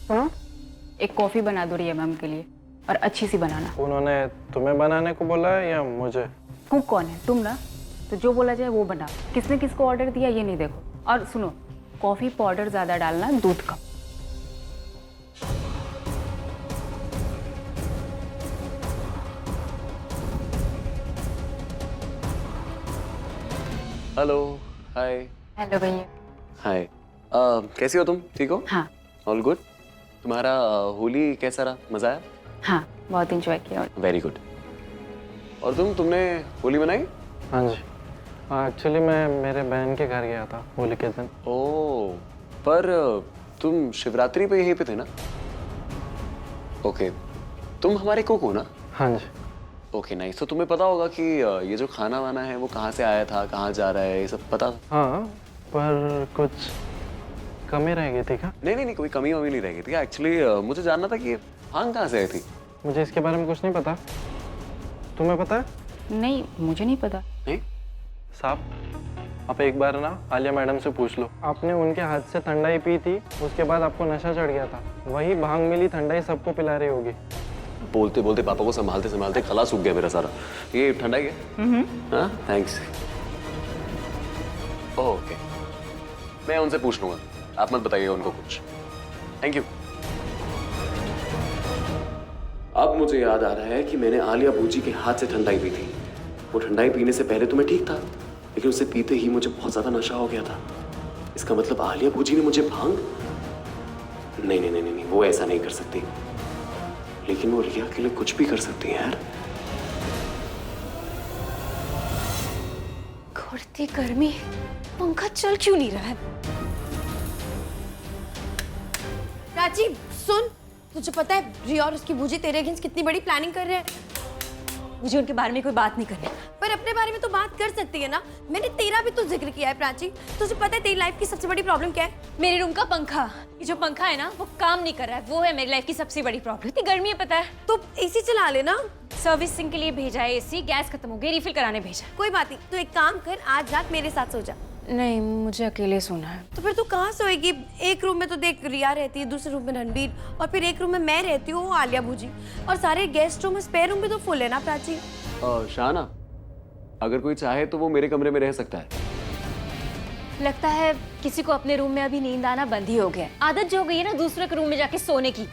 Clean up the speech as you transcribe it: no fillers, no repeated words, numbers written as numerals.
हाँ? एक कॉफी बना दो रिया मैम के लिए, और अच्छी सी बनाना। उन्होंने तुम्हें बनाने को बोला है या मुझे? कुक कौन है? तुम ना। तो जो बोला जाए वो बना। किसने किसको ऑर्डर दिया ये नहीं देखो। और सुनो, कॉफी पाउडर ज्यादा डालना, दूध कम। हेलो, हाय। हेलो भैया। हाय। कैसी हो तुम? ठीक हो? हाँ ऑल गुड। तुम्हारा होली कैसा रहा? मजा आया? हाँ, बहुत इंजॉय किया। Very good. और तुमने होली मनाई? हाँ जी, एक्चुअली मैं मेरे बहन के घर गया था होली के दिन। ओह, पर तुम शिवरात्रि पे यहीं पे थे ना? ओके, तुम हमारे कुक हो ना? हाँ जी। Okay nice. तो तुम्हें पता होगा कि ये जो खाना वाना है वो कहाँ से आया था, कहाँ जा रहा है, ये सब पता था? हाँ, पर कुछ कमी रह गई थी क्या? नहीं, कोई कमी वमी नहीं रह गई थी। एक्चुअली मुझे जानना था कि ये भांग कहाँ से आई थी। मुझे इसके बारे में कुछ नहीं पता। तुम्हें पता है? नहीं, मुझे नहीं पता। नहीं? साहब, आप एक बार ना आलिया मैडम से पूछ लो। आपने उनके हाथ से ठंडाई पी थी, उसके बाद आपको नशा चढ़ गया था। वही भांग मिली ठंडाई सबको पिला रही होगी। बोलते बोलते पापा को संभालते संभालते गला सूख गया मेरा सारा। ये ठंडा ही है? हाँ, थैंक्स। ओके, मैं उनसे पूछ लूंगा, आप मत बताइए उनको कुछ। Thank you. अब मुझे याद आ रहा है कि मैंने आलिया बूजी के हाथ से ठंडाई पी थी। वो ठंडाई पीने से पहले तो मैं ठीक था, लेकिन उसे पीते ही मुझे बहुत ज्यादा नशा हो गया था। इसका मतलब आलिया बूजी ने मुझे भांग? नहीं, वो ऐसा नहीं कर सकती। लेकिन वो रिया के लिए कुछ भी कर सकती है यार। घुड़ती गर्मी, पंखा चल क्यों नहीं रहा है? राजीव सुन, तुझे पता है रिया और उसकी बूजी तेरे अगेंस्ट कितनी बड़ी प्लानिंग कर रहे हैं? मुझे उनके बारे में कोई बात नहीं करनी, पर अपने बारे में तो बात कर सकती है ना। मैंने तेरा भी तो जिक्र किया है प्राची। तुझे पता है तेरी लाइफ की सबसे बड़ी प्रॉब्लम क्या है? मेरे रूम का पंखा। ये जो पंखा है ना वो काम नहीं कर रहा है, वो है मेरी लाइफ की सबसे बड़ी प्रॉब्लम। इतनी गर्मी है पता है, तो एसी चला लेना। सर्विसिंग के लिए भेजा है एसी, गैस खत्म हो गई, रिफिल कराने भेजा। कोई बात नहीं, तू एक काम कर, आज रात मेरे साथ सो जा। नहीं, मुझे अकेले सोना है। तो फिर तू कहाँ सोएगी? एक रूम में तो देख रिया रहती है, दूसरे रूम में रणबीर, और फिर एक रूम में मैं रहती हूँ, आलिया बूजी, और सारे गेस्ट रूम, स्पेयर रूम भी तो फुल है ना प्राची। शाना, अगर कोई चाहे तो वो मेरे कमरे में रह सकता है। लगता है किसी को अपने रूम में अभी नींद आना बंद ही हो गया। आदत जो हो गई है ना दूसरे के रूम में जाके सोने की।